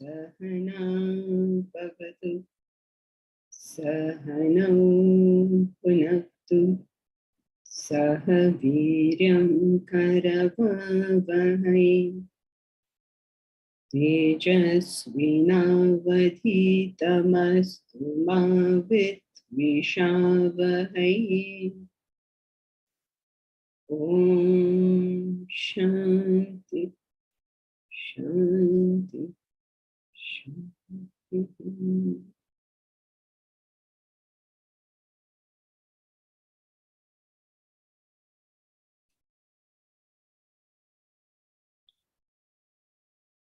Sahana Bhavatu Sahanau Punaktu Sahaviryam Karavavahai Tejasvinavadhitamastu ma vidvishavahai. Om Shanti Shanti Shanti.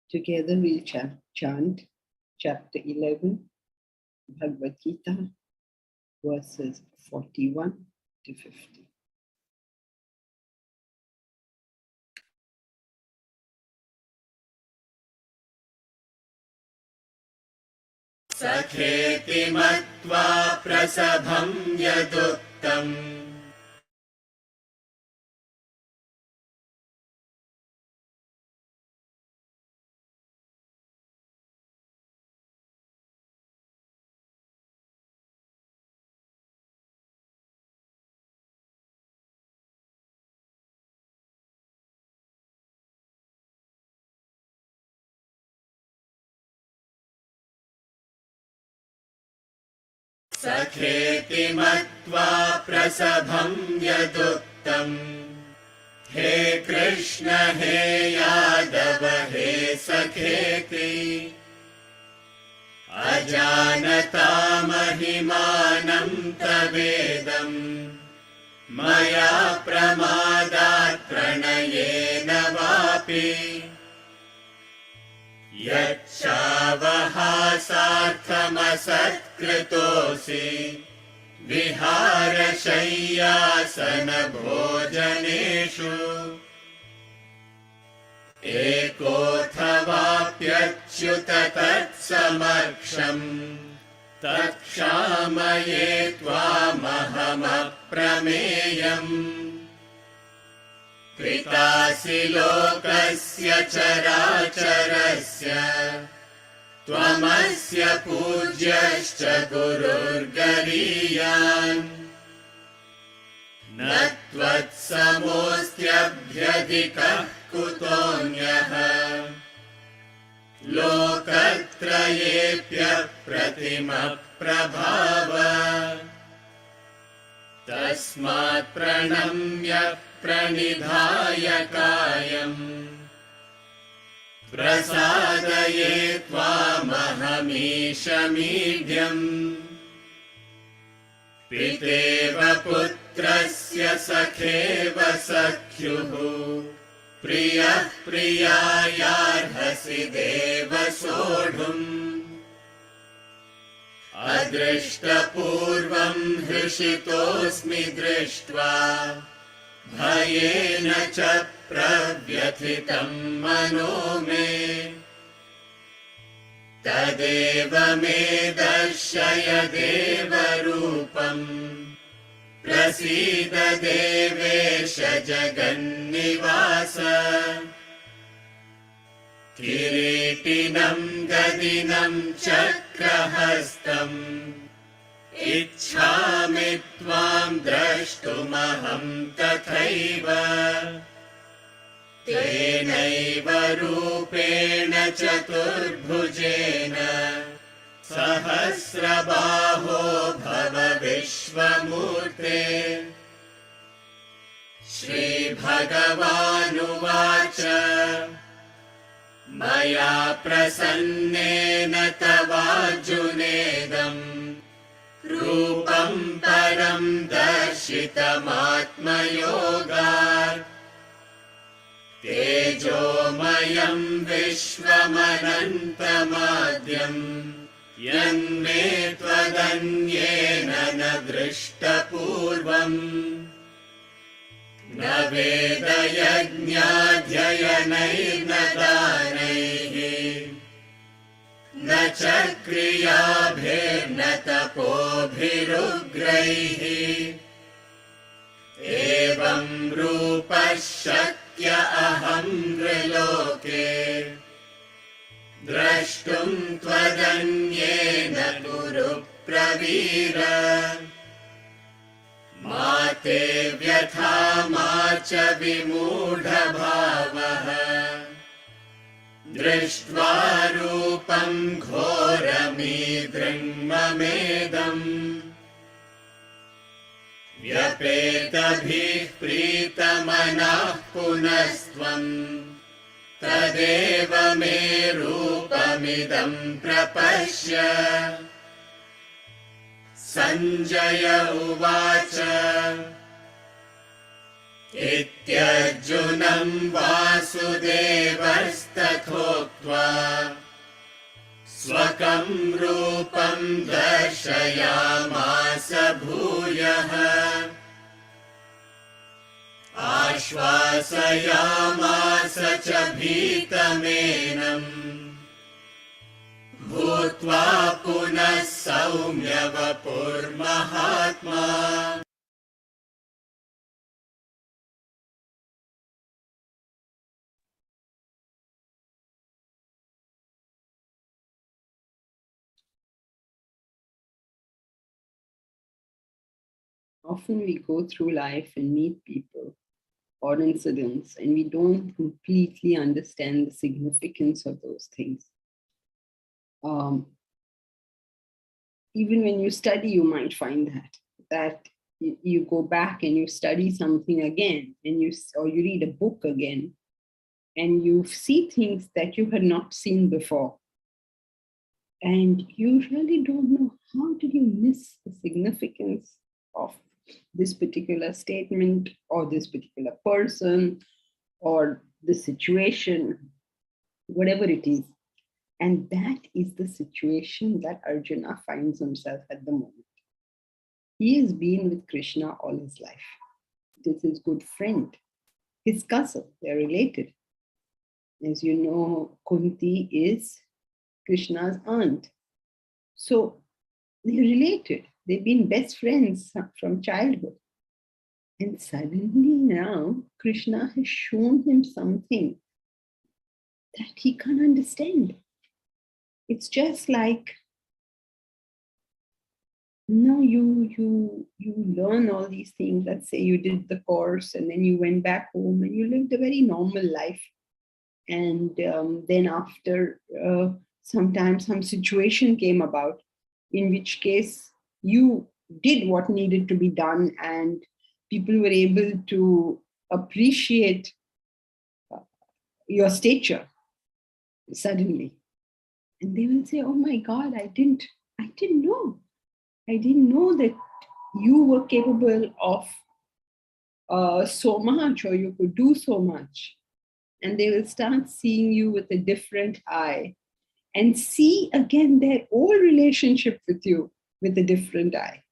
Together we'll chant chapter 11, Bhagavad Gita, verses 41 to 50. Sakheti matva prasabham yaduktam Sakheti matva prasabham yaduktam He Krishna He Yadava He Sakheti Ajanata mahimanam tavedam Maya pramadat pranayena vapi Yachavahasarthamasatkrutosi Viharashayyasana bhojaneshu Ekothavaप्यच्युत tatsamaksham Takshamaye tvamahamaprameyam Pitasi lokasya characharasya Tvamasya pudyascha gururgariyan Natvatsamostyabhyadikah kutonyaha Lokatrayepya pratima prabhava Tasmat pranamya pranidhaya kayam Prasadaye tvamahamishamidhyam Piteva putrasya sakheva sakhyuhu Priyah priyayarhasi deva sodhum Adrishta purvam hrishitosmi drishtva Bhayena cha pravyathitam mano me Tadeva me darshaya deva rupam Prasida devesha jagannivasa Kiritinam gadinam chakrahastam Ichhami tvam drashtumaham tathaiva Tenaiva rupena chaturbhujena Sahasrabaho bhava vishvamurte Shri Bhagavanuvacha Maya prasannena tavajunedam Rupam param darshitam yogat Tejomayam vishvamanantamadyam Yanme tvadanyena na drishtapurvam Na vedayajñadhyayanair na danaihi Na च क्रियाभिर्न तपोभिरुग्रैः एवं रूपः शक्य अहं नृलोके द्रष्टुं त्वदन्येन कुरु प्रवीर मा ते व्यथा मा च विमूढभावः दृष्ट्वा रूपं घोरमीदृङ्ममेदम् व्यपेतभिः प्रीतमनः पुनस्त्वम् तदेव मे रूपमिदं प्रपश्य सञ्जय उवाच इत्यर्जुनं वासुदेवस्तथोक्त्वा स्वकं रूपं दर्शयामास भूयः आश्वासयामास च भीतमेनम् भूत्वा पुनः सौम्य वपुर्महात्मा Often we go through life and meet people or incidents, and we don't completely understand the significance of those things. Even when you study, you might find that you go back and you study something again, and you read a book again, and you see things that you had not seen before. And you really don't know, how did you miss the significance of this particular statement or this particular person or the situation, whatever it is. And that is the situation that Arjuna finds himself at the moment. He has been with Krishna all his life. It is his good friend, his cousin, they're related. As you know, Kunti is Krishna's aunt. So they're related. They've been best friends from childhood. And suddenly now, Krishna has shown him something that he can't understand. It's just like, you learn all these things. Let's say you did the course and then you went back home and you lived a very normal life. And then after sometimes some situation came about, in which case you did what needed to be done and people were able to appreciate your stature suddenly. And they will say, oh my God, I didn't know. I didn't know that you were capable of so much, or you could do so much. And they will start seeing you with a different eye and see again their old relationship with you with a different eye.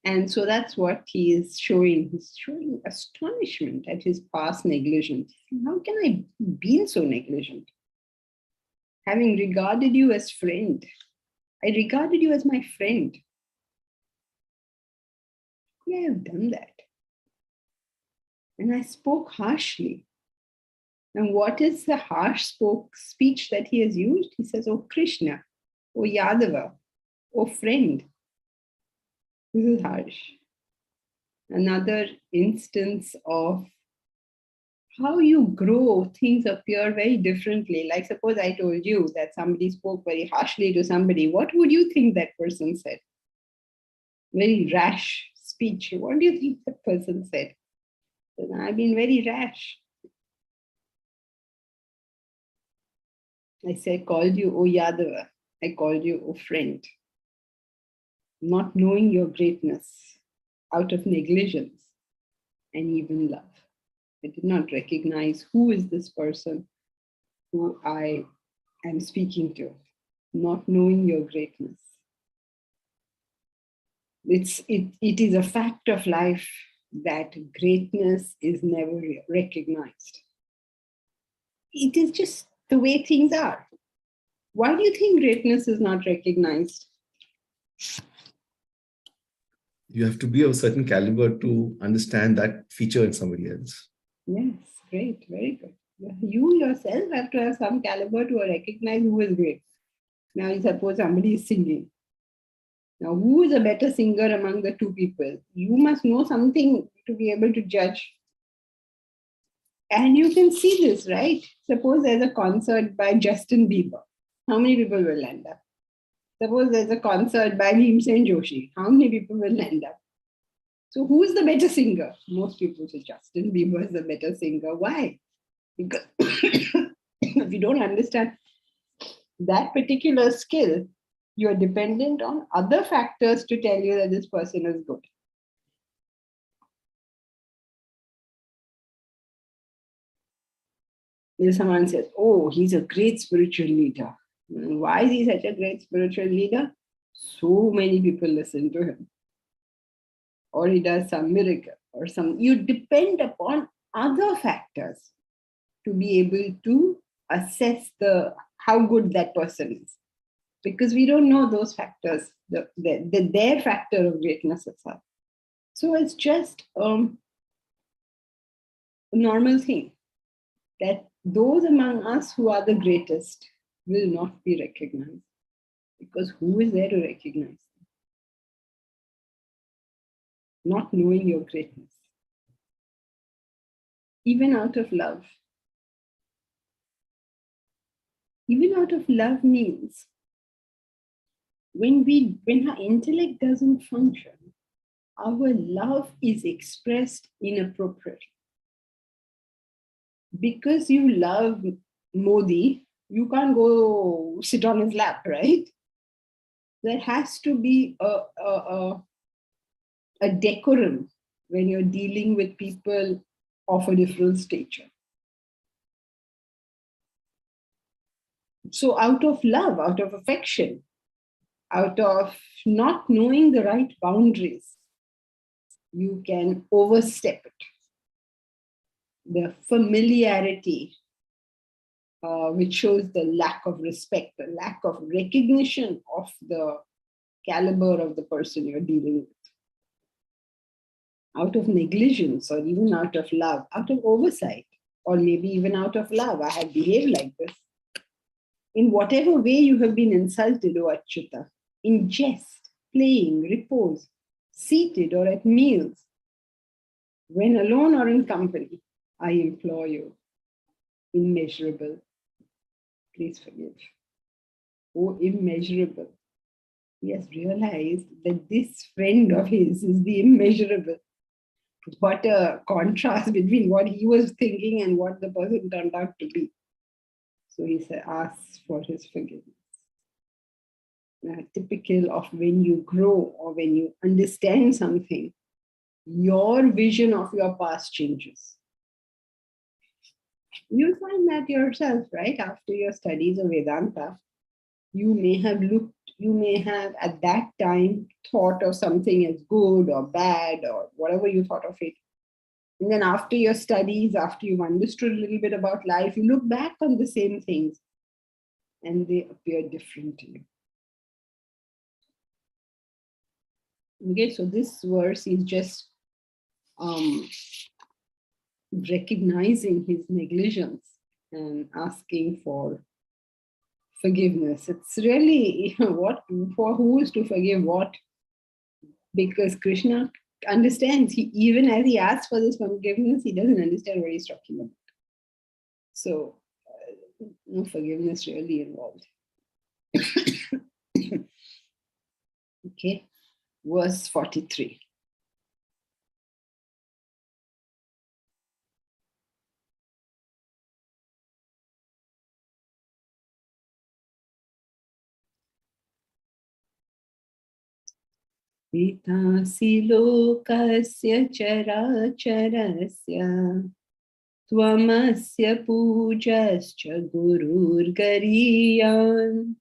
And so that's what he is showing. He's showing astonishment at his past negligence. How can I have been so negligent? Having regarded you as friend, I regarded you as my friend. Could I have done that? And I spoke harshly. And what is the harsh speech that he has used? He says, oh Krishna, oh Yadava, oh friend. This is harsh. Another instance of how you grow, things appear very differently. Like suppose I told you that somebody spoke very harshly to somebody. What would you think that person said? Very rash speech. What do you think that person said? I've been very rash. I said, called you, O Yadava. I called you, O friend. Not knowing your greatness out of negligence and even love. I did not recognize who is this person who I am speaking to, not knowing your greatness. It is a fact of life that greatness is never recognized. It is just the way things are. Why do you think greatness is not recognized? You have to be of a certain caliber to understand that feature in somebody else. Yes, great, very good. You yourself have to have some caliber to recognize who is great. Now, you suppose somebody is singing. Now, who is a better singer among the two people? You must know something to be able to judge. And you can see this, right? Suppose there's a concert by Justin Bieber. How many people will end up? Suppose there's a concert by Bhimsen Joshi. How many people will end up? So who's the better singer? Most people say Justin Bieber is the better singer. Why? Because if you don't understand that particular skill, you're dependent on other factors to tell you that this person is good. If someone says, oh, he's a great spiritual leader. Why is he such a great spiritual leader? So many people listen to him. Or he does some miracle or some. You depend upon other factors to be able to assess how good that person is. Because we don't know those factors, their factor of greatness itself. So it's just a normal thing that those among us who are the greatest will not be recognized. Because who is there to recognize them? Not knowing your greatness. Even out of love. Even out of love means when our intellect doesn't function, our love is expressed inappropriately. Because you love Modi, you can't go sit on his lap, right? There has to be a decorum when you're dealing with people of a different stature. So out of love, out of affection, out of not knowing the right boundaries, you can overstep it. The familiarity, which shows the lack of respect, the lack of recognition of the caliber of the person you're dealing with. Out of negligence, or even out of love, out of oversight, or maybe even out of love, I have behaved like this. In whatever way you have been insulted, O Achyuta, in jest, playing, repose, seated or at meals, when alone or in company, I implore you, immeasurable, please forgive. Oh, immeasurable. He has realized that this friend of his is the immeasurable. What a contrast between what he was thinking and what the person turned out to be. So he said, asks for his forgiveness. Typical of when you grow or when you understand something, your vision of your past changes. You'll find that yourself, right? After your studies of Vedanta, you may have at that time thought of something as good or bad or whatever you thought of it. And then after your studies, after you've understood a little bit about life, you look back on the same things and they appear different to you. Okay, so this verse is just recognizing his negligence and asking for forgiveness. It's really, what for who is to forgive what? Because Krishna understands, even as he asks for this forgiveness, he doesn't understand what he's talking about. So no forgiveness really involved. Okay, verse 43. Vitasi lokasya characharasya tvamasya pujascha gururgariyan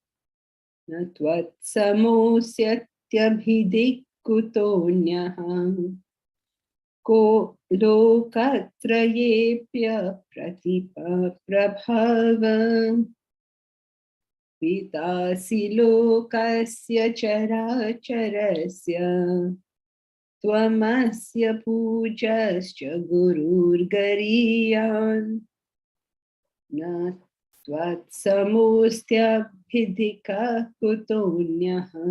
natvat samosyatyabhidikutonyaha ko lokatrayepya pratipa prabhava. Pitasi lokasya characharasya tvamasya pujascha gururgariyan na tvatsamostyabhidhika kutonyaha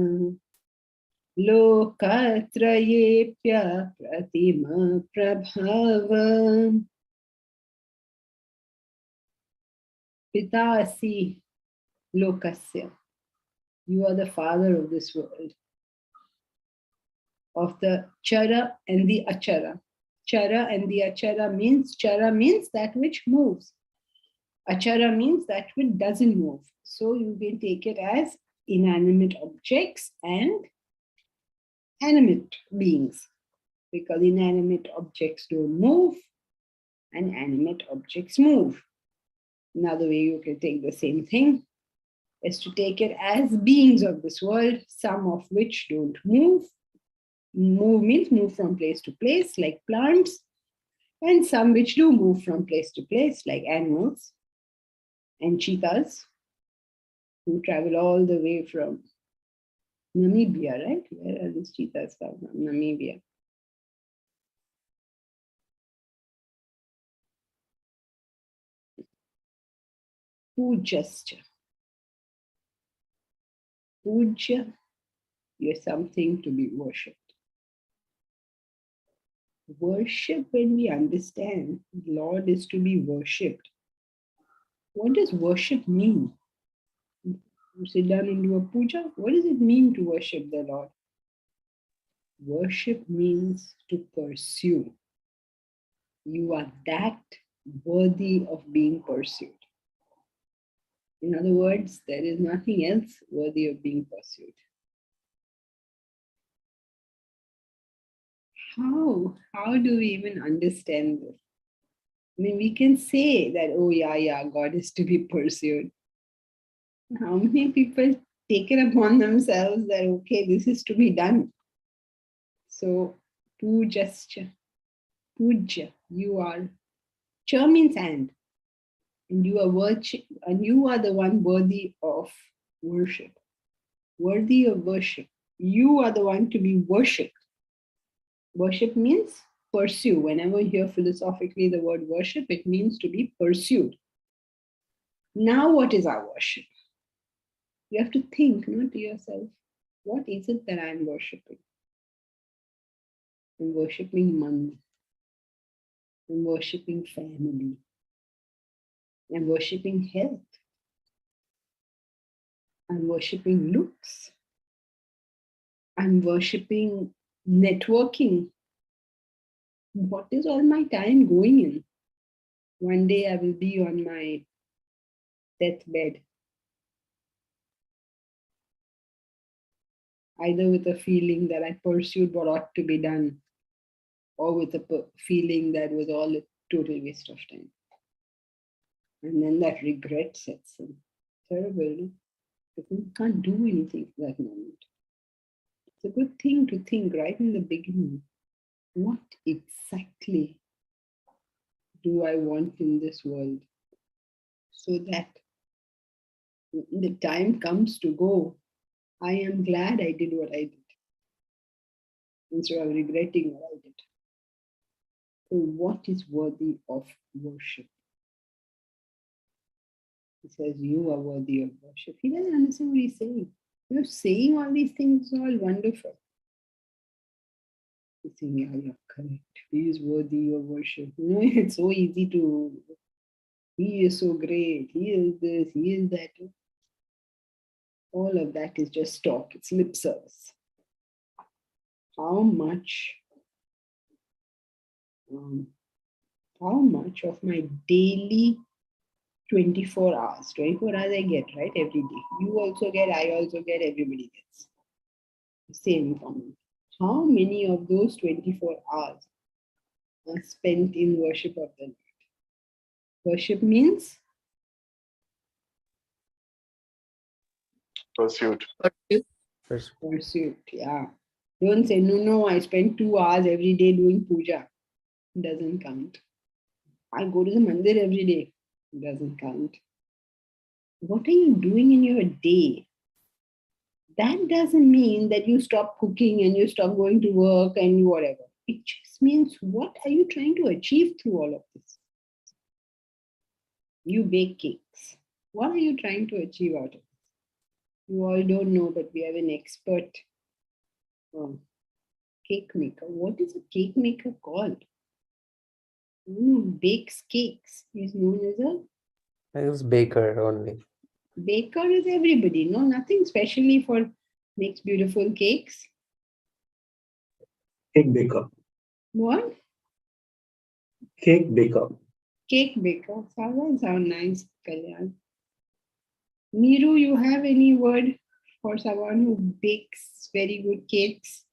lokatrayepya pratima prabhava. Pitasi lokasya. You are the father of this world, of the chara and the achara. Chara and the achara means, chara means that which moves. Achara means that which doesn't move. So you can take it as inanimate objects and animate beings, because inanimate objects don't move and animate objects move. Another way you can take the same thing is to take it as beings of this world, some of which don't move. Move means move from place to place, like plants, and some which do move from place to place, like animals and cheetahs, who travel all the way from Namibia, right? Where are these cheetahs come from? Namibia. Pujascha. Puja, you're something to be worshipped. Worship, when we understand Lord is to be worshipped, what does worship mean? You sit down and do a puja. What does it mean to worship the Lord? Worship means to pursue. You are that worthy of being pursued. In other words, there is nothing else worthy of being pursued. How do we even understand this? I mean, we can say that, oh yeah, God is to be pursued. How many people take it upon themselves that, okay, this is to be done? So, pujascha, puja, you are, cha means and you are the one worthy of worship. Worthy of worship. You are the one to be worshipped. Worship means pursue. Whenever you hear philosophically the word worship, it means to be pursued. Now, what is our worship? You have to think, not to yourself, what is it that I'm worshipping? I'm worshipping money. I'm worshipping family. I'm worshipping health. I'm worshipping looks. I'm worshipping networking. What is all my time going in? One day I will be on my deathbed, either with a feeling that I pursued what ought to be done, or with a feeling that was all a total waste of time. And then that regret sets in. Terrible, no? Because you can't do anything at that moment. It's a good thing to think right in the beginning. What exactly do I want in this world? So that when the time comes to go, I am glad I did what I did, instead of regretting what I did. So what is worthy of worship? He says, you are worthy of worship. He doesn't understand what he's saying. You're saying all these things are all wonderful. He's saying, yeah, you're correct. He is worthy of worship. You know, it's so easy to, he is so great, he is this, he is that. All of that is just talk, it's lip service. How much of my daily 24 hours I get, right, every day. You also get, I also get, everybody gets. Same common. How many of those 24 hours are spent in worship of the Lord? Worship means? Pursuit. Pursuit, yeah. Don't say, no, I spend 2 hours every day doing puja. It doesn't count. I go to the mandir every day. It doesn't count. What are you doing in your day? That doesn't mean that you stop cooking and you stop going to work and whatever. It just means, what are you trying to achieve through all of this? You bake cakes. What are you trying to achieve out of it? You all don't know, but we have an expert cake maker. What is a cake maker called? Who bakes cakes is known as a I was baker only. baker. Is everybody. No, nothing specially for makes beautiful cakes. Cake baker. What? Cake baker. Cake baker. Sound nice, Kalyan. Miru, you have any word for someone who bakes very good cakes?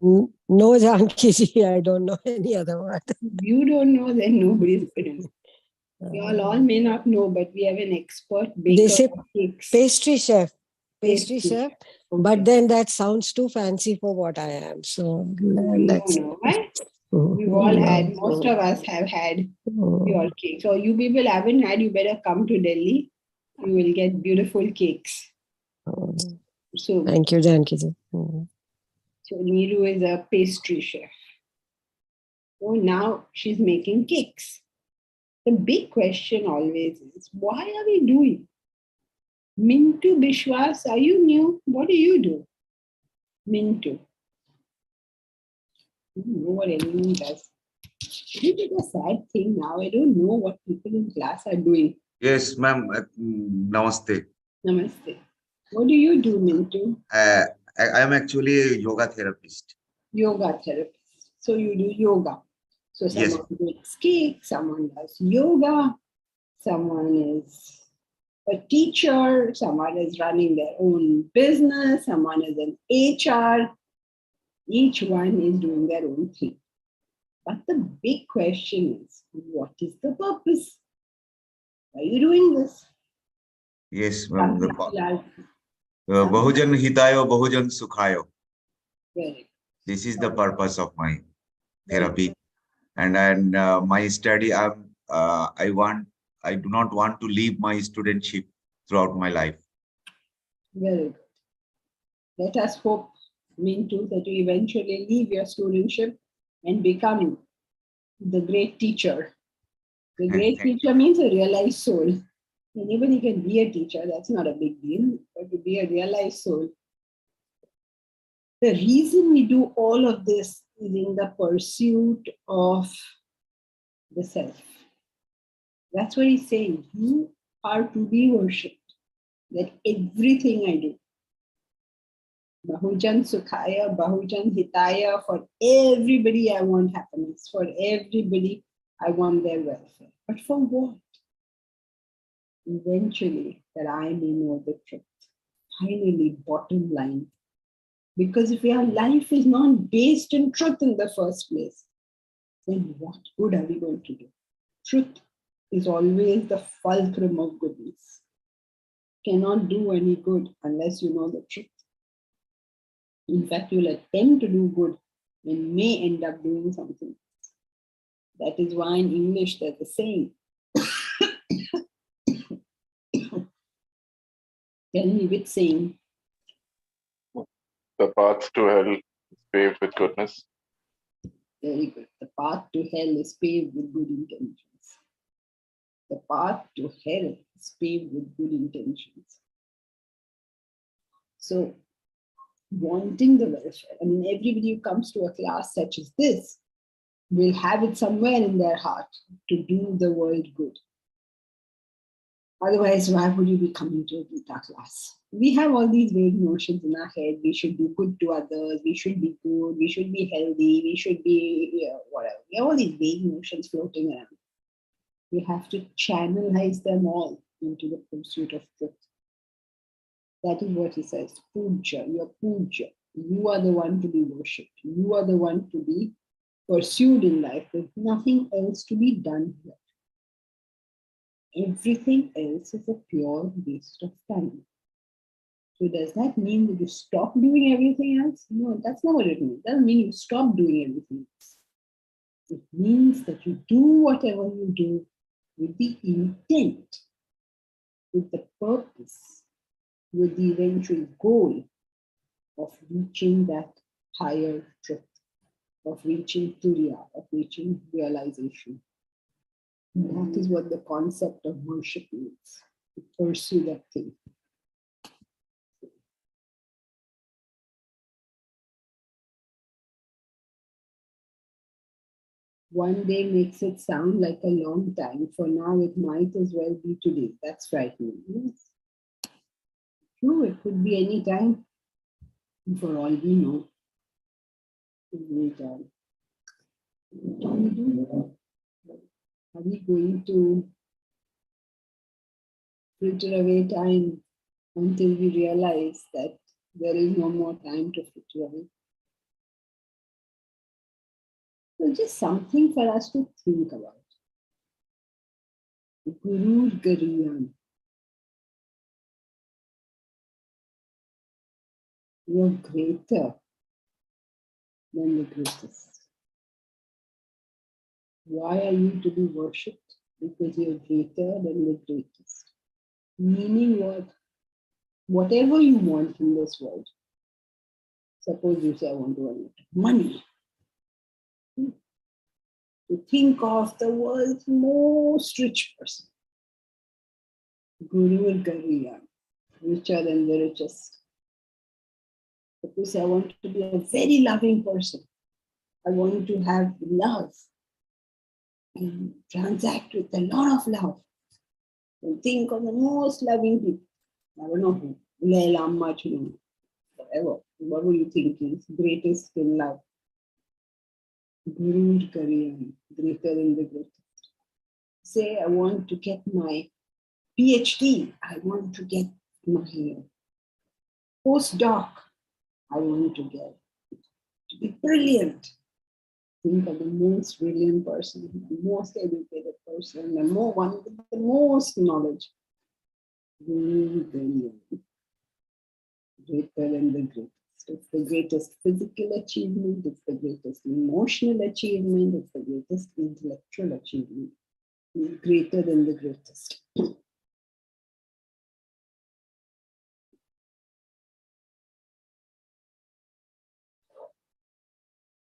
No, Janki ji, I don't know any other word. You don't know, then nobody's going to know. You all may not know, but we have an expert baker They say of cakes. pastry chef. Pastry Pastry chef. Okay. But then that sounds too fancy for what I am. So let's. No, right? We've all had, most of us have had your cake. So you people haven't had, you better come to Delhi. You will get beautiful cakes. So, Thank you, Janki ji. so Neeru is a pastry chef. So now she's making cakes. The big question always is, why are we doing? Mintu Bishwas, are you new? What do you do? Mintu. I don't know what anyone does. It is a sad thing now. I don't know what people in class are doing. Yes, ma'am. Namaste. Namaste. What do you do, Mintu? I am actually a yoga therapist. Yoga therapist. So you do yoga. So Yes. someone makes cake, someone does yoga, someone is a teacher, someone is running their own business, someone is an HR. Each one is doing their own thing. But the big question is, what is the purpose? Why are you doing this? Yes, ma'am. Some people are Bahujan Hitayo, Bahujan Sukhayo. very This is the purpose of my therapy, and my study. I do not want to leave my studentship throughout my life. very good. Let us hope, Mintu, that you eventually leave your studentship and become the great teacher. The great Thank teacher means a realized soul. Anybody can be a teacher, that's not a big deal, but to be a realized soul. The reason we do all of this is in the pursuit of the self. That's what he's saying. You are to be worshipped. That everything I do, Bahujan Sukhaya, Bahujan Hitaya, for everybody I want happiness, for everybody I want their welfare. But for what? Eventually, that I may know the truth. Finally, bottom line. Because if your life is not based in truth in the first place, then what good are we going to do? Truth is always the fulcrum of goodness. Cannot do any good unless you know the truth. In fact, you'll attempt to do good and may end up doing something. That is why in English there's a saying. Tell me which saying. The path to hell is paved with goodness. Very good. The path to hell is paved with good intentions. The path to hell is paved with good intentions. So, wanting the welfare. I mean, everybody who comes to a class such as this will have it somewhere in their heart to do the world good. Otherwise, why would you be coming to a Gita class? We have all these vague notions in our head. We should do good to others. We should be good. We should be healthy. We should be whatever. We have all these vague notions floating around. We have to channelize them all into the pursuit of truth. That is what he says. Puja, your puja. You are the one to be worshipped. You are the one to be pursued in life. There's nothing else to be done here. Everything else is a pure waste of time. So does that mean that you stop doing everything else? No, that's not what it means. It doesn't mean you stop doing everything else. It means that you do whatever you do with the intent, with the purpose, with the eventual goal of reaching that higher truth, of reaching Turiya, of reaching realization. That is what the concept of worship means, to pursue that thing. One day makes it sound like a long time. For now, it might as well be today. That's frightening. Yes. True, it could be any time. For all we know, every time. What do we do? Are we going to filter away time until we realize that there is no more time to filter away? So just something for us to think about. Guru Gariyan. You are greater than the greatest. Why are you to be worshipped? Because you are greater than the greatest. Meaning what? Whatever you want in this world. Suppose you say, I want to earn money. To think of the world's most rich person. Guru Gariyan, richer than the richest. Suppose I want to be a very loving person. I want to have love and transact with a lot of love. And think of the most loving people. I don't know who. Leila, Majnun, whatever. Whatever you think is greatest in love. Guru Gariyan, greater than the greatest. Say, I want to get my PhD. I want to get my postdoc. I want to get to be brilliant. Think of the most brilliant person, the most educated person, the one with the most knowledge. Guru Gariyan, greater than the greatest. It's the greatest physical achievement, it's the greatest emotional achievement, it's the greatest intellectual achievement. It's greater than the greatest.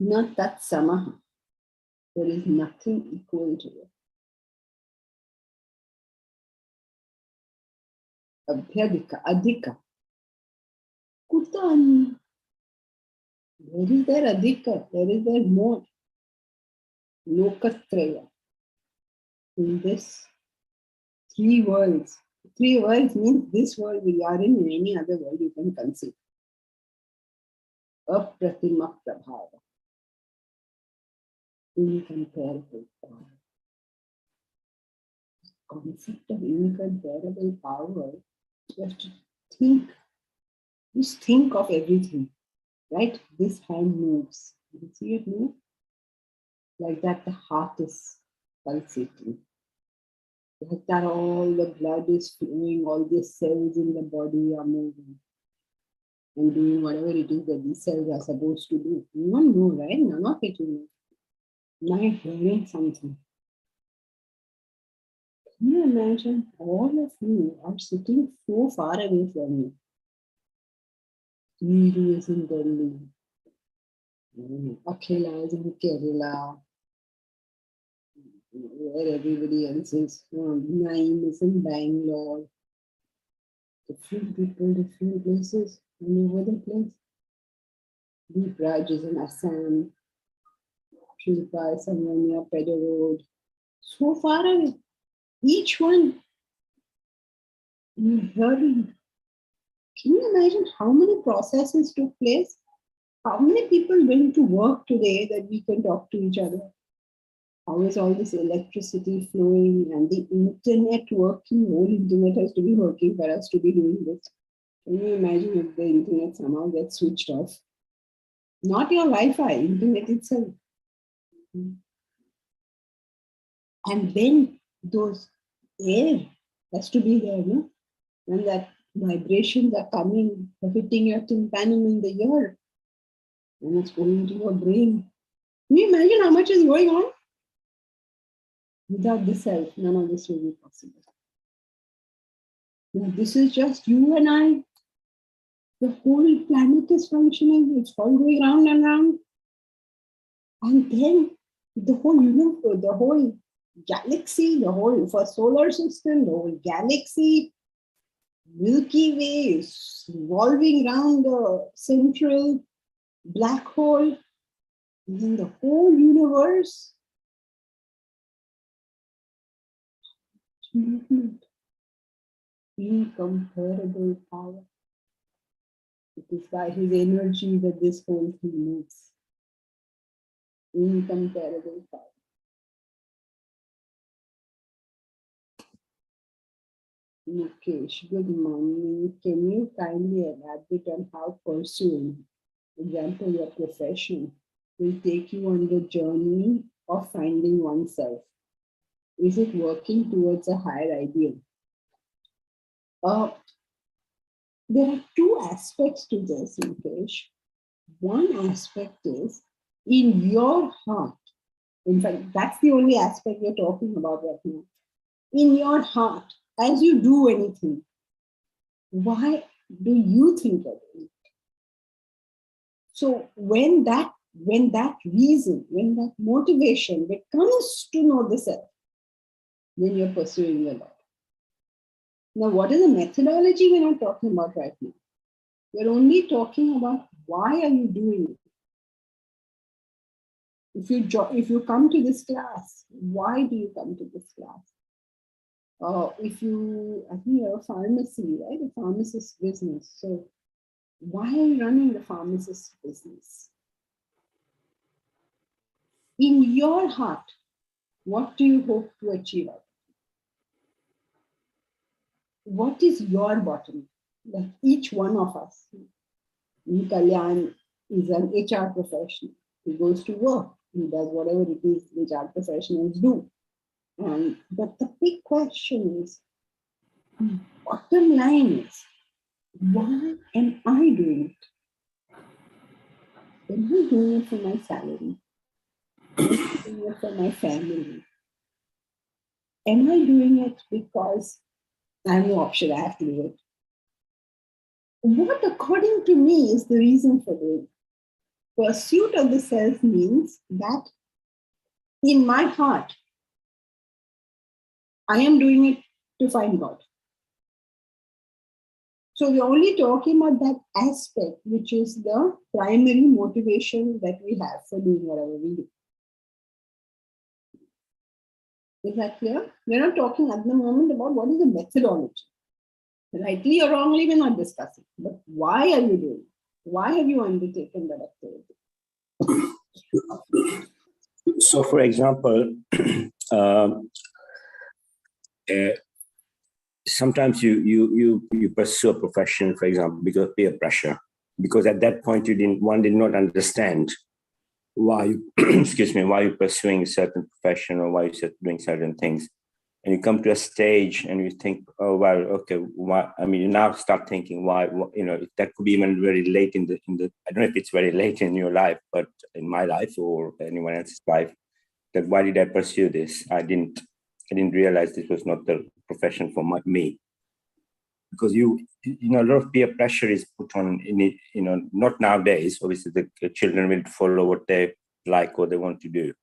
Not that samaha. There is nothing equal to it. Abhyadika, adhika. Kutan. Where is there adhika? Where is there more? Lokatraya. In this three worlds. Three worlds means this world we are in any other world you can conceive. Apratima prabhava. Incomparable power. Concept of incomparable power, you have to think, just think of everything, right? This hand moves. You see it move? Like that, the heart is pulsating. Like that, all the blood is flowing, all the cells in the body are moving and doing whatever it is that these cells are supposed to do. You don't know, right? None of it you know. Now you're hearing something. Can you imagine all of you are sitting so far away from you? Neeru is in Delhi. Akhila is in Kerala. Where everybody else is. Naeem is in Bangalore. Different people, different places, all over the place. Deep Raj is in Assam. Shilpa is somewhere near Pedder Road. So far away. Each one, you're hearing. Can you imagine how many processes took place? How many people went to work today that we can talk to each other? How is all this electricity flowing and the internet working? Whole internet has to be working for us to be doing this. Can you imagine if the internet somehow gets switched off? Not your Wi-Fi, internet itself. And then those air has to be there, no? And that vibrations are coming, hitting your tympanum in the ear, and it's going to your brain. Can you imagine how much is going on? Without the self, none of this will be possible. Now, this is just you and I. The whole planet is functioning, it's all going round and round. And then the whole universe, the whole galaxy, the whole solar system, the whole galaxy, Milky Way is revolving around the central black hole. And then the whole universe, movement, incomparable power. It is by his energy that this whole thing moves. Incomparable power. Mukesh, good morning. Can you kindly elaborate on how pursuing, for example, your profession will take you on the journey of finding oneself? Is it working towards a higher ideal? There are two aspects to this, Mukesh. One aspect is in your heart. In fact, that's the only aspect we're talking about right now. In your heart, as you do anything, why do you think of it? So when that reason, when that motivation becomes to know the self, then you're pursuing the Lord. Now, what is the methodology we're not talking about right now? We're only talking about why are you doing it? If you come to this class, why do you come to this class? I think you're a pharmacy, right? A pharmacist business. So why are you running the pharmacist business? In your heart, what do you hope to achieve? What is your bottom? Like each one of us. Kalyan is an HR professional. He goes to work. He does whatever it is HR professionals do. But the big question is, bottom line is, why am I doing it? Am I doing it for my salary? Am I doing it for my family? Am I doing it because I have no option, I have to do it? What, according to me, is the reason for doing it? Pursuit of the self means that in my heart, I am doing it to find God. So we're only talking about that aspect, which is the primary motivation that we have for doing whatever we do. Is that clear? We're not talking at the moment about what is the methodology. Rightly or wrongly, we're not discussing. But why are you doing it? Why have you undertaken that activity? So, for example, sometimes you pursue a profession, for example, because of peer pressure. Because at that point, one did not understand why why you're pursuing a certain profession or why you're doing certain things. And you come to a stage and you think, oh, well, okay, why? I mean, you now start thinking why, that could be even very late in the, I don't know if it's very late in your life, but in my life or anyone else's life, that why did I pursue this? I didn't realize this was not the profession for me. Because a lot of peer pressure is put on in it, not nowadays. Obviously, the children will follow what they like or they want to do.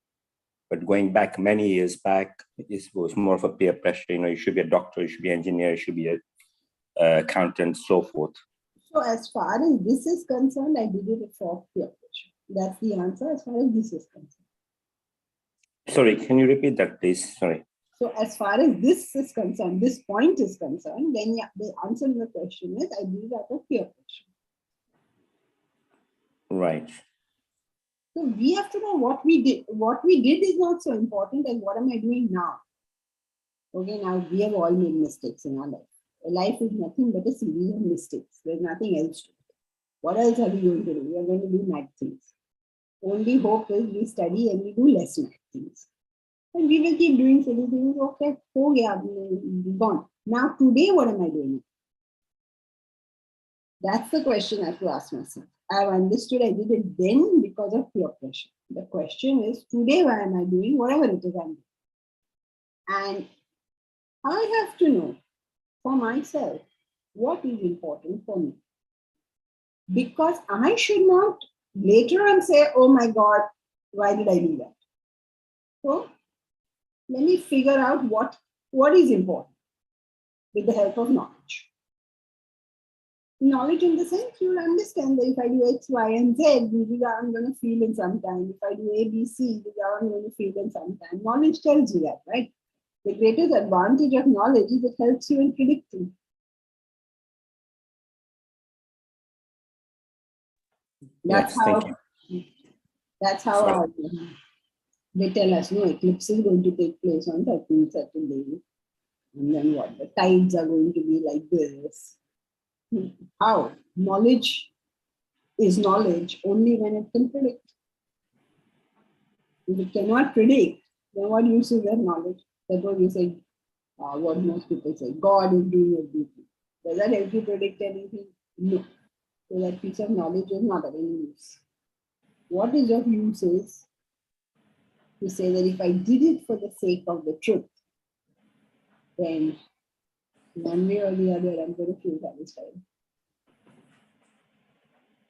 But going back many years back, it was more of a peer pressure. You should be a doctor, you should be an engineer, you should be an accountant, so forth. So as far as this is concerned, I did it for peer pressure. That's the answer as far as this is concerned. Sorry, can you repeat that, please? Sorry. So as far as this is concerned, this point is concerned, then the answer to the question is I did it out of peer pressure. Right. So we have to know what we did. What we did is not so important as what am I doing now. Okay, now we have all made mistakes in our life. Life is nothing but a series of mistakes. There's nothing else to it. What else are we going to do? We are going to do mad things. Only hope is we study and we do less mad things. And we will keep doing silly things. Okay, gone. Now today, what am I doing? That's the question I have to ask myself. I've understood I did it then because of peer pressure. The question is, today, what am I doing? Whatever it is I'm doing. And I have to know for myself what is important for me. Because I should not later on say, oh my God, why did I do that? So let me figure out what is important with the help of knowledge. Knowledge in the sense you'll understand that if I do X, Y, and Z, this is how I'm going to feel in some time. If I do A, B, C, this is how I'm going to feel in some time. Knowledge tells you that, right? The greatest advantage of knowledge is it helps you in predicting. That's Yes, thank you. That's how they tell us, no, eclipse is going to take place on certain day. And then what? The tides are going to be like this. How? Knowledge is knowledge only when it can predict. If it cannot predict, then what use is that knowledge? That's what we say, what most people say, God is doing everything. Does that help you predict anything? No. So that piece of knowledge is not of any use. What is of use is to say that if I did it for the sake of the truth, then one way or the other, I'm going to feel satisfied.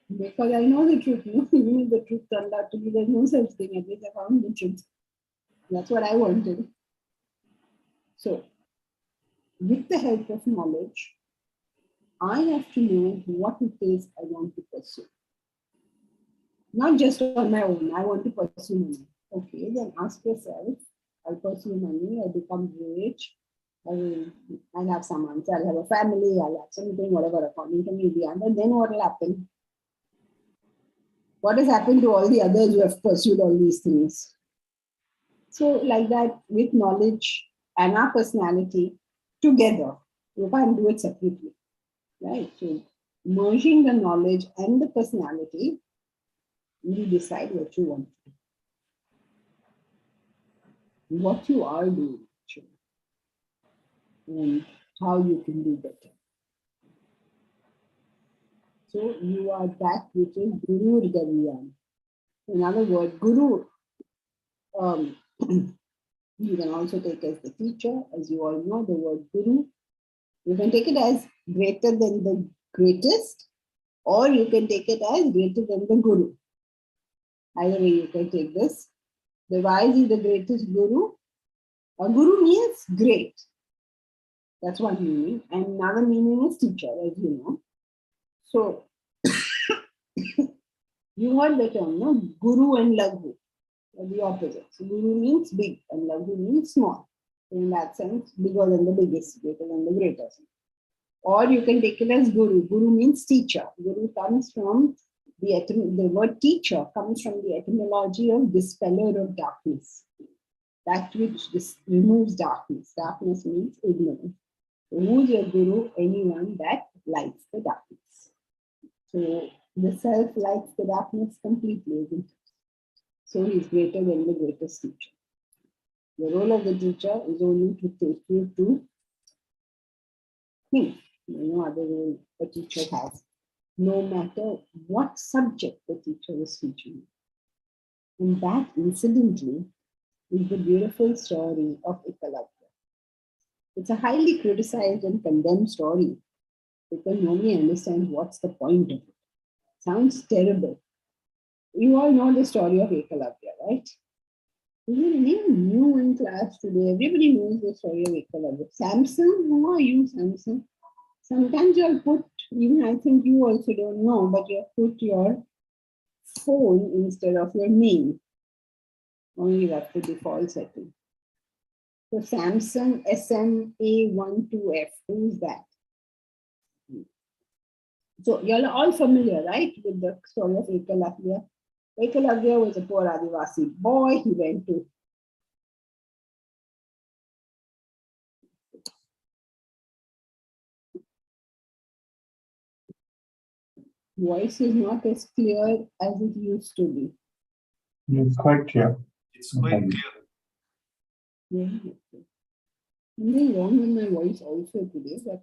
Because I know the truth. Even if the truth turned out to be there's no such thing, at least I found the truth. That's what I wanted. So, with the help of knowledge, I have to know what it is I want to pursue. Not just on my own, I want to pursue money. Okay, then ask yourself, I'll pursue money, I'll become rich, I'll have some answer, I'll have a family, I'll have something, whatever, according to me, but then what will happen? What has happened to all the others who have pursued all these things? So, like that, with knowledge and our personality together, you can't do it separately, right? So, merging the knowledge and the personality, you decide what you want to do, what you are doing, actually, and how you can do better. So, you are that which is Guru Gaviyan. In other words, Guru. You can also take as the teacher, as you all know, the word Guru. You can take it as greater than the greatest, or you can take it as greater than the Guru. Either way you can take this. Why is he the greatest Guru? A Guru means great. That's one meaning. And another meaning is teacher, as you know. So, you heard the term, no? Guru and Laghu. The opposite. So Guru means big and Laghu means small. In that sense, bigger than the biggest, greater than the greatest. Or you can take it as Guru. Guru means teacher. Guru comes from the word teacher comes from the etymology of dispeller of darkness. That which removes darkness. Darkness means ignorance. So who is your Guru? Anyone that lights the darkness. So the self lights the darkness completely, isn't it? So he is greater than the greatest teacher. The role of the teacher is only to take you to him. No other role a teacher has, no matter what subject the teacher is teaching. And that, incidentally, is the beautiful story of Ekalavya. It's a highly criticized and condemned story because nobody understands what's the point of it. Sounds terrible. You all know the story of Ekalavya, right? Anyone new in class today? Everybody knows the story of Ekalavya. Samson, who are you, Samson? Sometimes you'll put, even I think you also don't know, but you'll put your phone instead of your name. Only that's the default setting. So Samson, SMA12F, who's that? So you're all familiar, right, with the story of Ekalavya. Ekalavya was a poor Adivasi boy. He went to voice is not as clear as it used to be. It's quite clear. It's quite clear. Yeah. Something wrong with my voice also today, but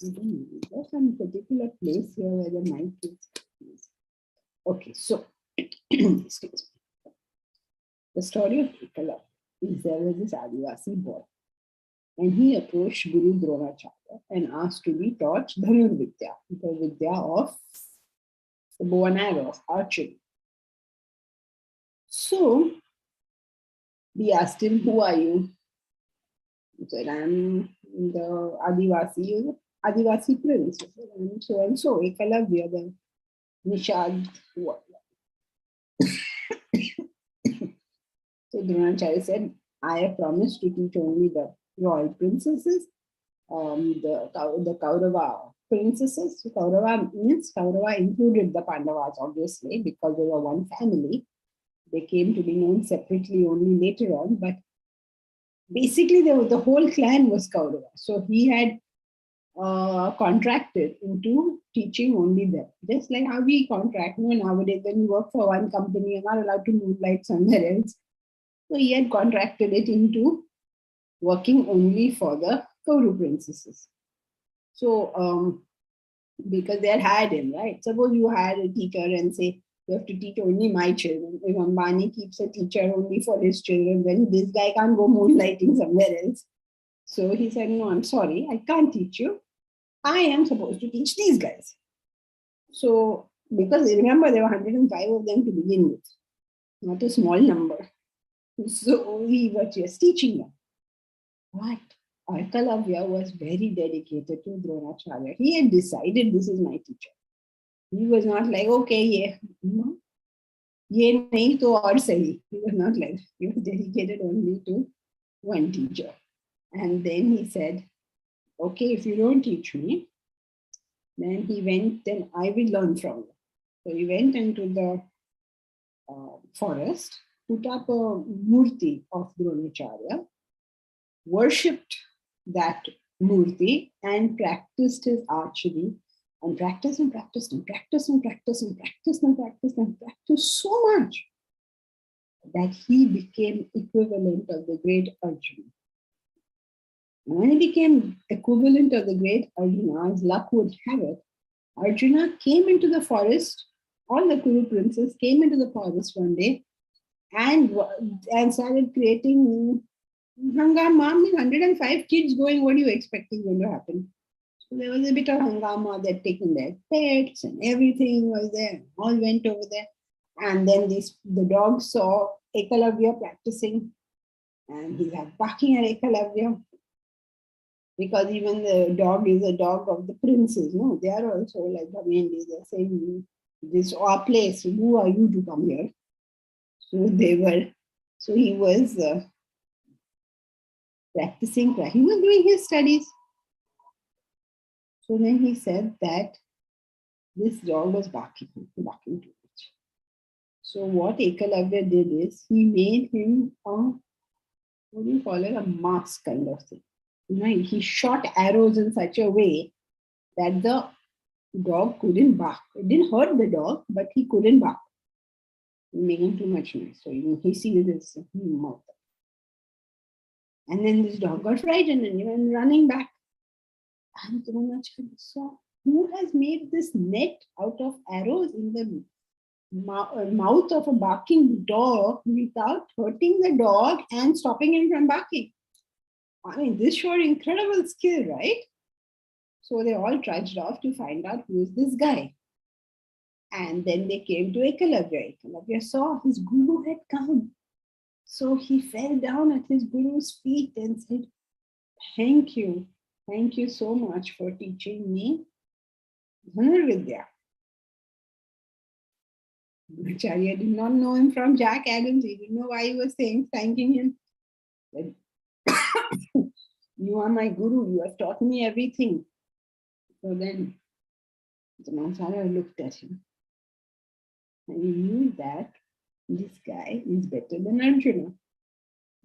I don't know. There's some particular place here where the mic is. Okay, so excuse me. The story of Ekalavya. there was this Adivasi boy. And he approached Guru Dronacharya and asked to be taught Dhanurvidya, the Vidya of the bow and arrow, of archery. So we asked him, who are you? He said, I'm the Adivasi prince. He said, I'm so and so, Ekalavya, the Nishad. So Dronacharya said, I have promised to teach only the royal princesses, the Kaurava princesses. So Kaurava means Kaurava included the Pandavas, obviously, because they were one family. They came to be known separately only later on, but basically the whole clan was Kaurava. So he had contracted into teaching only them. Just like how we contract nowadays, when you work for one company, you're not allowed to moonlight somewhere else. So he had contracted it into working only for the Kauru princesses. So because they had hired him, right? Suppose you hire a teacher and say, you have to teach only my children. If Ambani keeps a teacher only for his children, then this guy can't go moonlighting somewhere else. So he said, no, I'm sorry, I can't teach you. I am supposed to teach these guys. So, because remember, there were 105 of them to begin with, not a small number. So we were just teaching them. But Ekalavya was very dedicated to Dronacharya. He had decided, this is my teacher. He was not like, okay, yeah, ye nahi to aur sahi. He was not like that. He was dedicated only to one teacher. And then he said, okay, if you don't teach me, then he went, then I will learn from you. So he went into the forest, put up a murti of Dronacharya, worshipped that murti, and practiced his archery, and practiced and practiced and practiced and practiced and practiced and practiced and practiced so much that he became equivalent of the great Arjuna. And when he became equivalent of the great Arjuna, as luck would have it, Arjuna came into the forest, all the Kuru princes came into the forest one day and started creating hangama. 105 kids going, what are you expecting going to happen? So there was a bit of hangama. They'd taken their pets and everything was there. All went over there. And then the dog saw Ekalavya practicing and he was barking at Ekalavya. Because even the dog is a dog of the princes, no? They are also like Bhagavad, they're saying, this is our place, who are you to come here? So he was practicing, he was doing his studies. So then he said that this dog was barking too much. So what Ekalavya did is, he made him a mask kind of thing. He shot arrows in such a way that the dog couldn't bark. It didn't hurt the dog, but he couldn't bark, making too much noise. So he sees this mouth. And then this dog got frightened and he went running back. And Dronacharya saw, who has made this net out of arrows in the mouth of a barking dog without hurting the dog and stopping him from barking? I mean, this showed incredible skill, right? So they all trudged off to find out who is this guy. And then they came to Ekalavya. Ekalavya saw his guru had come. So he fell down at his guru's feet and said, thank you. Thank you so much for teaching me Dhanurvidya. Acharya did not know him from Jack Adams. He didn't know why he was thanking him. But, you are my guru. You have taught me everything. So then Dronacharya looked at him and he knew that this guy is better than Arjuna.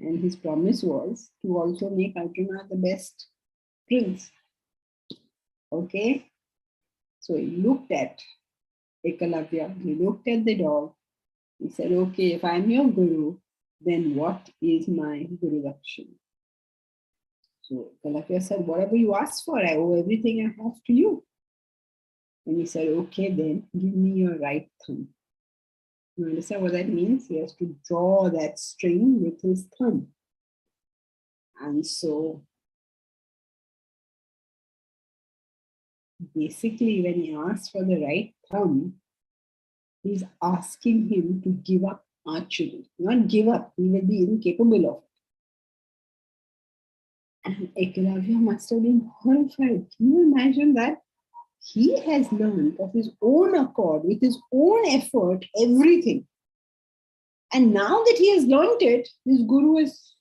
And his promise was to also make Arjuna the best prince. Okay? So he looked at Ekalavya, he looked at the dog. He said, okay, if I'm your guru, then what is my Guru Lakshana? So Ekalavya said, whatever you ask for, I owe everything I have to you. And he said, okay, then give me your right thumb. You understand what that means? He has to draw that string with his thumb. And so basically, when he asks for the right thumb, he's asking him to give up archery. Not give up, he will be incapable of it. And Eklavya must have been horrified. Can you imagine that? He has learned of his own accord, with his own effort, everything. And now that he has learned it, his guru is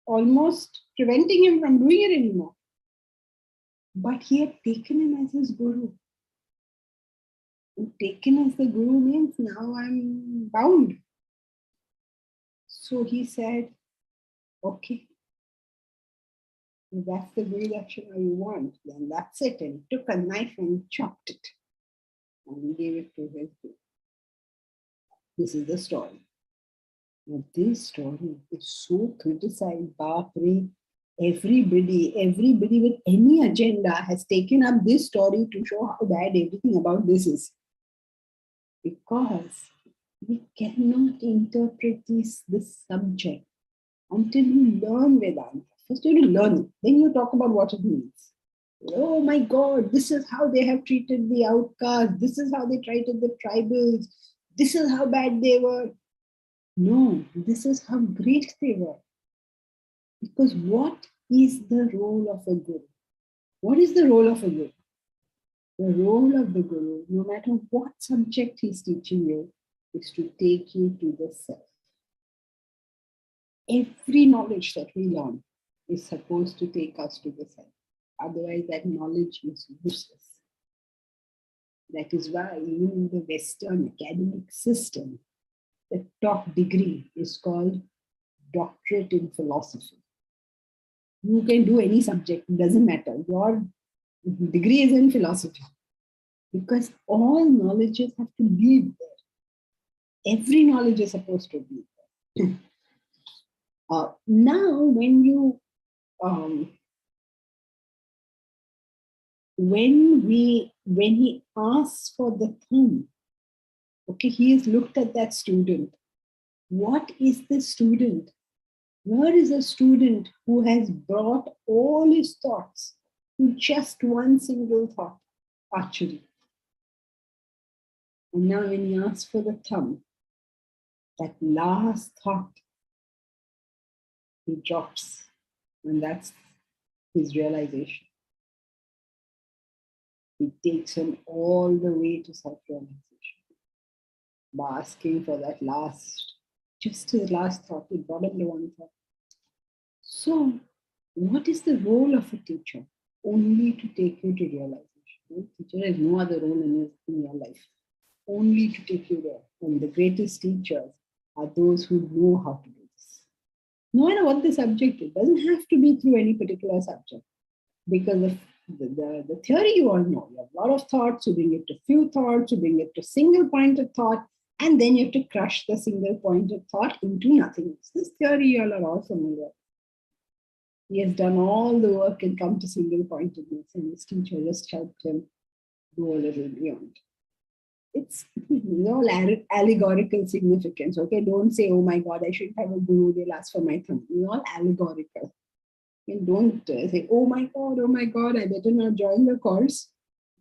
almost preventing him from doing it anymore. But he had taken him as his guru. And taken as the guru means now I'm bound. So he said, okay, if that's the Guru Dakshina you want, then that's it. And he took a knife and chopped it and gave it to his guru. This is the story. Now, this story is so criticized. Bapri, everybody with any agenda has taken up this story to show how bad everything about this is. Because we cannot interpret this subject until you learn Vedanta. First you have to learn it, then you talk about what it means. Oh my God, this is how they have treated the outcasts, this is how they treated the tribals, this is how bad they were. No, this is how great they were. Because what is the role of a guru? What is the role of a guru? The role of the guru, no matter what subject he's teaching you, is to take you to the self. Every knowledge that we learn is supposed to take us to the self. Otherwise, that knowledge is useless. That is why even in the Western academic system, the top degree is called doctorate in philosophy. You can do any subject, it doesn't matter. Your degree is in philosophy. Because all knowledges have to be there. Every knowledge is supposed to be there. Now, when you when he asks for the thumb, okay, he has looked at that student. What is the student? Where is a student who has brought all his thoughts to just one single thought, archery? And now when he asks for the thumb, that last thought, he drops. And that's his realization. He takes him all the way to self-realization by asking for that last, just his last thought. He brought him to one thought. So, what is the role of a teacher? Only to take you to realization. The teacher has no other role in your life. Only to take you there. And the greatest teachers are those who know how to do this. No matter what the subject is, it doesn't have to be through any particular subject. Because the theory you all know, you have a lot of thoughts, you bring it to few thoughts, you bring it to single pointed thought, and then you have to crush the single pointed thought into nothingness. This theory you all are all familiar. He has done all the work and come to single pointedness, and his teacher just helped him go a little beyond. It's all allegorical significance. Okay, don't say, oh my God, I shouldn't have a guru, they'll ask for my thumb. It's all allegorical. And don't say, oh my God, I better not join the course.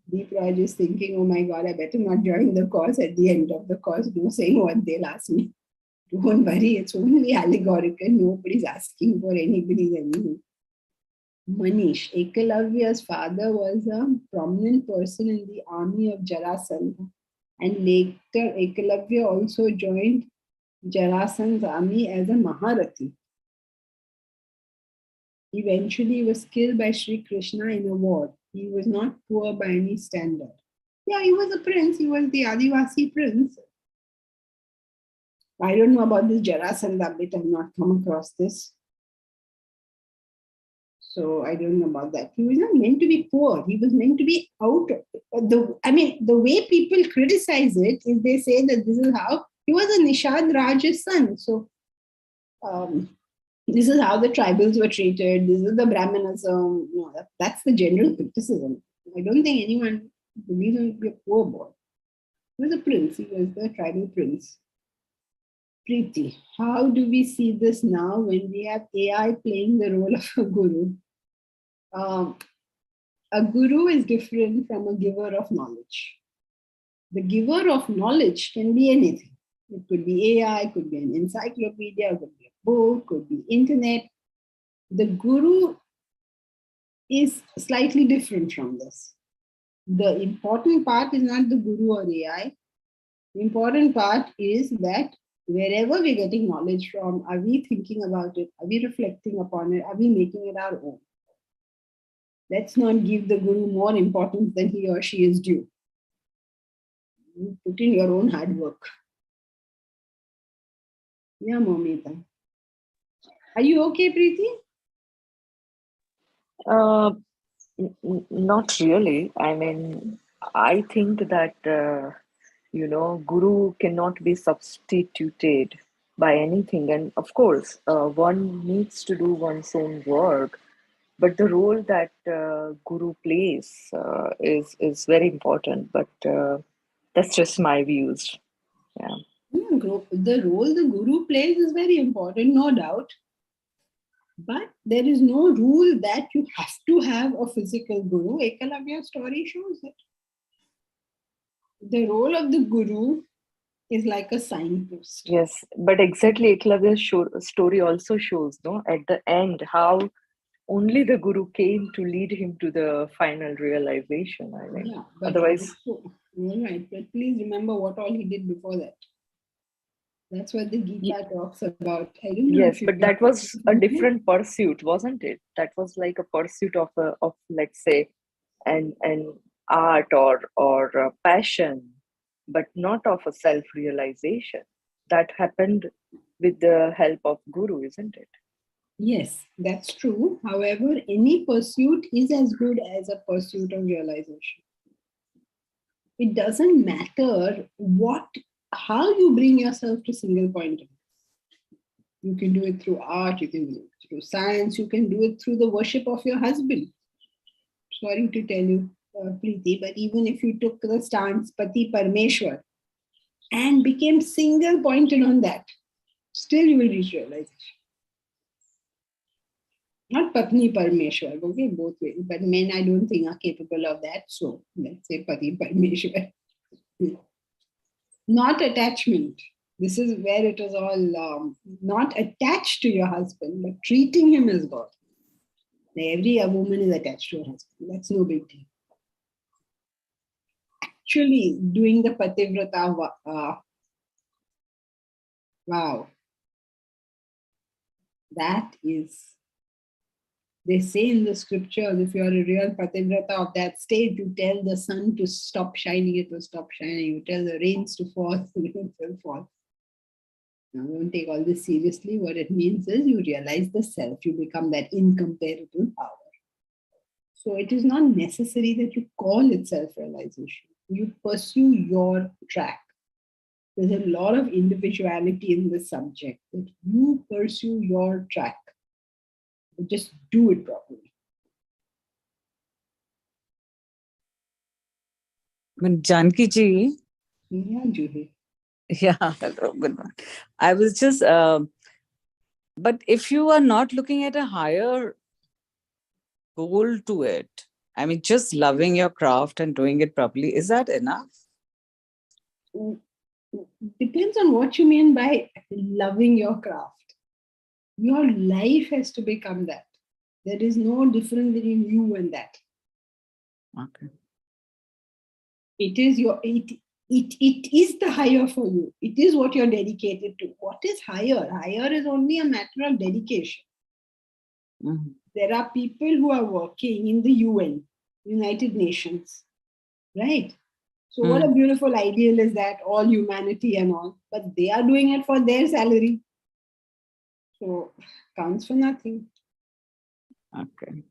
Deep Raj is thinking, oh my God, I better not join the course at the end of the course. No saying what they'll ask me. Don't worry, it's only allegorical. Nobody's asking for anybody's anything. Manish, Ekalavya's father was a prominent person in the army of Jarasandha. And later, Ekalavya also joined Jarasandha's army as a Maharathi. Eventually, he was killed by Sri Krishna in a war. He was not poor by any standard. Yeah, he was a prince. He was the Adivasi prince. I don't know about this Jarasandha bit. I've not come across this. So I don't know about that. He was not meant to be poor. He was meant to be out of the way people criticize it is they say that this is how he was a Nishad Raj's son. So this is how the tribals were treated. This is the Brahmanism. No, that's the general criticism. I don't think anyone believes him to be a poor boy. He was a prince. He was the tribal prince. Preeti, how do we see this now when we have AI playing the role of a guru? A guru is different from a giver of knowledge. The giver of knowledge can be anything. It could be AI, could be an encyclopedia, could be a book, could be internet. The guru is slightly different from this. The important part is not the guru or AI. The important part is that wherever we're getting knowledge from, are we thinking about it? Are we reflecting upon it? Are we making it our own? Let's not give the guru more importance than he or she is due. You put in your own hard work. Yeah, Momita. Are you okay, Preeti? Not really. I mean, I think that, guru cannot be substituted by anything. And of course, one needs to do one's own work. But the role that guru plays is very important. But that's just my views. Yeah. The role the guru plays is very important, no doubt. But there is no rule that you have to have a physical guru. Ekalavya's story shows it. The role of the guru is like a signpost. Yes, but exactly Eklavya's story also shows, no, at the end, how only the guru came to lead him to the final realization. I mean, Yeah, but otherwise, also, all right. But please remember what all he did before that. That's what the Gita talks about. I don't know. yes, but that was a different pursuit, wasn't it? That was like a pursuit of let's say, an art or a passion, but not of a self-realization. That happened with the help of guru, isn't it? Yes, that's true. However, any pursuit is as good as a pursuit of realization. It doesn't matter how you bring yourself to single pointing. You can do it through art, you can do it through science, you can do it through the worship of your husband. Sorry to tell you, Preeti, but even if you took the stance Pati Parmeshwar and became single pointed on that, still you will reach realization. Not Patni Parmeshwar, okay, both ways. But men, I don't think, are capable of that. So let's say Pati Parmeshwar. Not attachment. This is where it is all not attached to your husband, but treating him as God. Every woman is attached to her husband. That's no big deal. Actually, doing the Pativrata, wow. That is, they say in the scriptures, if you are a real Pativrata of that state, you tell the sun to stop shining, it will stop shining. You tell the rains to fall, the rains will fall. Now, don't take all this seriously. What it means is you realize the self, you become that incomparable power. So it is not necessary that you call it self-realization. You pursue your track. There's a lot of individuality in this subject, that you pursue your track. Just do it properly. Janki ji. Yeah, Juhi. Yeah, hello, good morning. I was just, but if you are not looking at a higher goal to it, I mean, just loving your craft and doing it properly, is that enough? Depends on what you mean by loving your craft. Your life has to become that. There is no difference between you and that. Okay. It is it is the higher for you. It is what you're dedicated to. What is higher? Higher is only a matter of dedication. Mm-hmm. There are people who are working in the UN, United Nations, right? So what a beautiful ideal is that, all humanity and all, but they are doing it for their salary. So counts for nothing. Okay.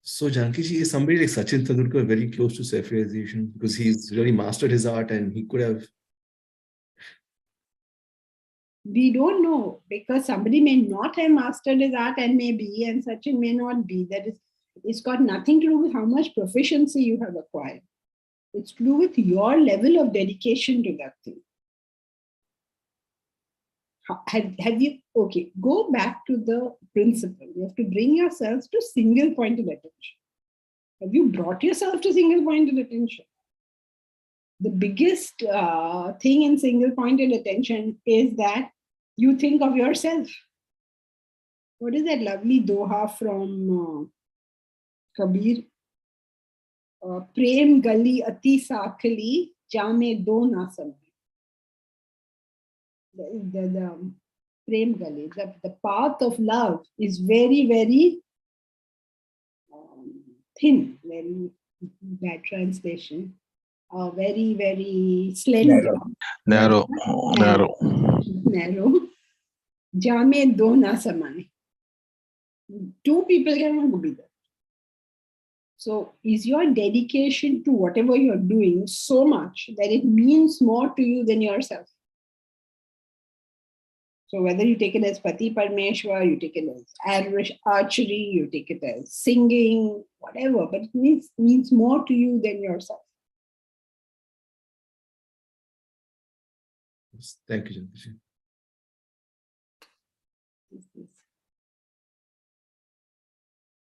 So Janki ji, is somebody like Sachin Tendulkar very close to self-realization because he's really mastered his art and he could have? We don't know, because somebody may not have mastered his art and may be, and Sachin may not be. It's got nothing to do with how much proficiency you have acquired. It's to do with your level of dedication to that thing. Have you, okay, go back to the principle. You have to bring yourselves to single pointed attention. Have you brought yourself to single pointed attention? The biggest thing in single pointed attention is that you think of yourself. What is that lovely doha from Kabir? Prem gali ati sakali jame do na samay. The Prem gali, the path of love is very, very thin, very bad translation, very, very slender. Narrow. Jame do na samay. Two people cannot be there. So is your dedication to whatever you're doing so much that it means more to you than yourself? So whether you take it as Pati Parmeshwar, you take it as archery, you take it as singing, whatever, but it means more to you than yourself. Thank you, Jankishi.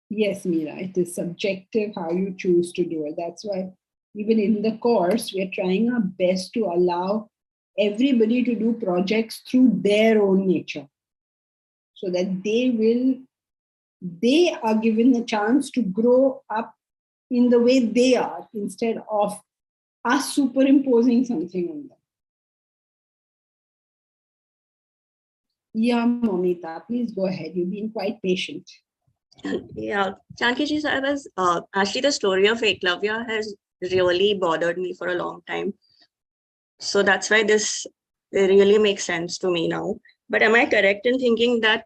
Yes, Meera, it is subjective how you choose to do it. That's why even in the course, we're trying our best to allow everybody to do projects through their own nature, so that they are given the chance to grow up in the way they are, instead of us superimposing something on them. Yeah, Momita, please go ahead. You've been quite patient. Yeah, Janki ji, I was actually, the story of Eklavya has really bothered me for a long time. So that's why this really makes sense to me now. But am I correct in thinking that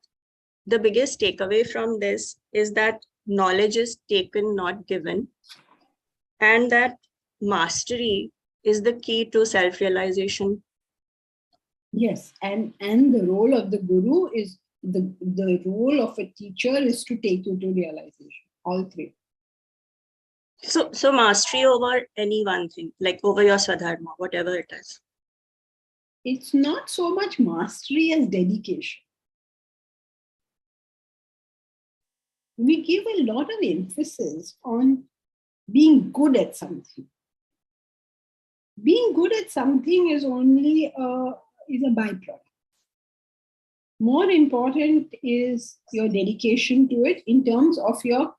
the biggest takeaway from this is that knowledge is taken, not given, and that mastery is the key to self-realization? Yes, and the role of the guru is the role of a teacher is to take you to realization. All three. So mastery over any one thing, like over your Swadharma, whatever it is. It's not so much mastery as dedication. We give a lot of emphasis on being good at something. Being good at something is only a byproduct. More important is your dedication to it in terms of your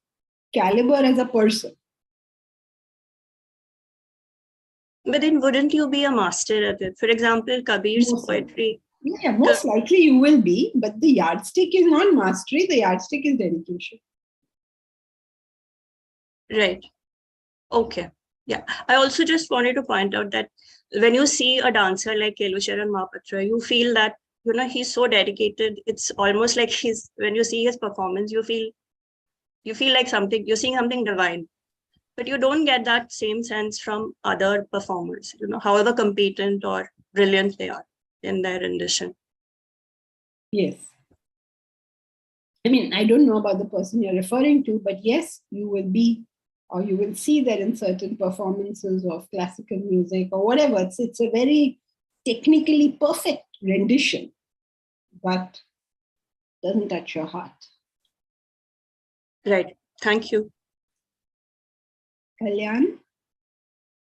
caliber as a person. But then wouldn't you be a master at it? For example, Kabir's poetry. Yeah, most likely you will be, but the yardstick is not mastery, the yardstick is dedication. Right. Okay. Yeah. I also just wanted to point out that when you see a dancer like Kelucharan Mahapatra, you feel that, you know, he's so dedicated. It's almost like when you see his performance, you feel like you're seeing something divine. But you don't get that same sense from other performers, you know, however competent or brilliant they are in their rendition. Yes. I mean, I don't know about the person you're referring to, but yes, you will be, or you will see that in certain performances of classical music or whatever. It's a very technically perfect rendition, but doesn't touch your heart. Right. Thank you. Kalyan?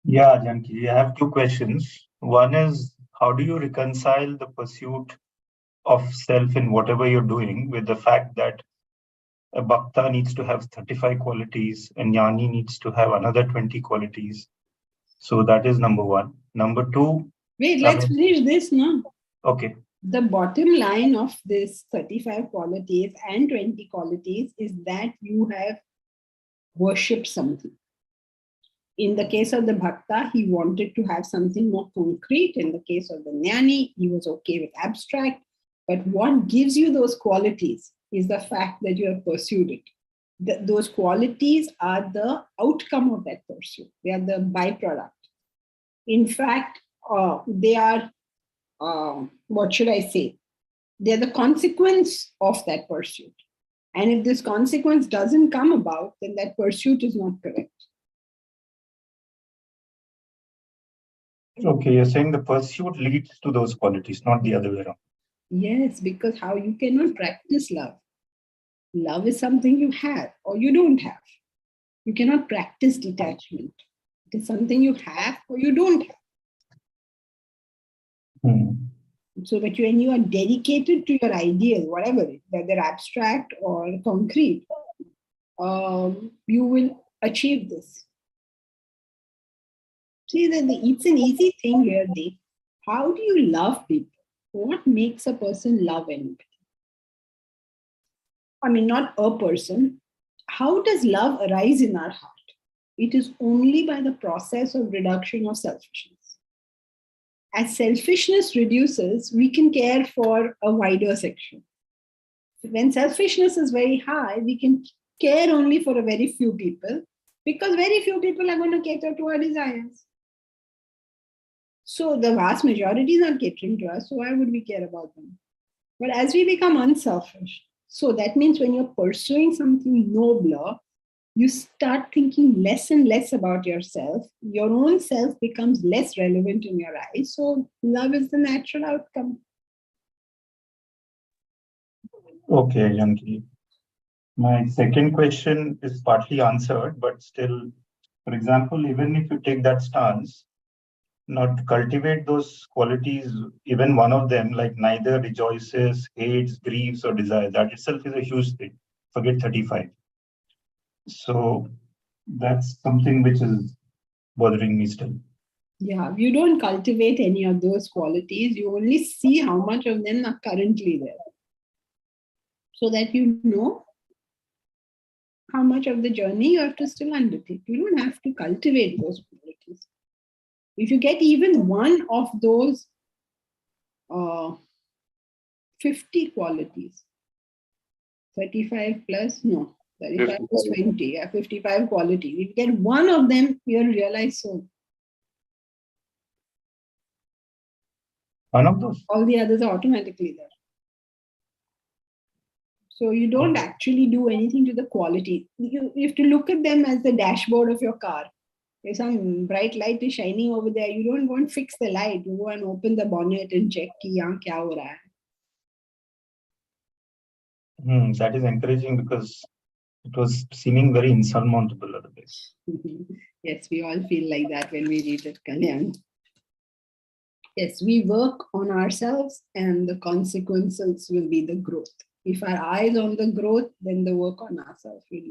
Yeah, Janki, I have two questions. One is, how do you reconcile the pursuit of self in whatever you're doing with the fact that a bhakta needs to have 35 qualities and jnani needs to have another 20 qualities? So that is number one. Number two. Wait, let's finish this now. Okay. The bottom line of this 35 qualities and 20 qualities is that you have worshipped something. In the case of the bhakta, he wanted to have something more concrete. In the case of the jnani, he was okay with abstract. But what gives you those qualities is the fact that you have pursued it. Those qualities are the outcome of that pursuit. They are the byproduct. In fact, they are, what should I say? They're the consequence of that pursuit. And if this consequence doesn't come about, then that pursuit is not correct. Okay, you're saying the pursuit leads to those qualities, not the other way around. Yes, because how you cannot practice love. Love is something you have or you don't have. You cannot practice detachment. It is something you have or you don't have. So that when you are dedicated to your ideal, whatever it is, whether abstract or concrete, you will achieve this. See, that it's an easy thing really. How do you love people? What makes a person love anybody? I mean, not a person. How does love arise in our heart? It is only by the process of reduction of selfishness. As selfishness reduces, we can care for a wider section. When selfishness is very high, we can care only for a very few people because very few people are going to cater to our desires. So the vast majority is not catering to us, so why would we care about them? But as we become unselfish, so that means when you're pursuing something nobler, you start thinking less and less about yourself. Your own self becomes less relevant in your eyes. So love is the natural outcome. Okay, Janki. My second question is partly answered, but still, for example, even if you take that stance, not to cultivate those qualities, even one of them, like neither rejoices, hates, grieves, or desires, that itself is a huge thing. Forget 35. So that's something which is bothering me still. Yeah, you don't cultivate any of those qualities. You only see how much of them are currently there. So that you know how much of the journey you have to still undertake. You don't have to cultivate those qualities. If you get even one of those 50 qualities, 35 plus, no, 35 plus 20, 55 qualities. If you get one of them, you'll realize so. One of those? All the others are automatically there. So you don't actually do anything to the quality. You have to look at them as the dashboard of your car. If some bright light is shining over there, you don't go and fix the light. You go and open the bonnet and check ki yahan kya ho raha hai. That is encouraging because it was seeming very insurmountable otherwise. Yes, we all feel like that when we read it, Kalyan. Yes, we work on ourselves and the consequences will be the growth. If our eye is on the growth, then the work on ourselves will be.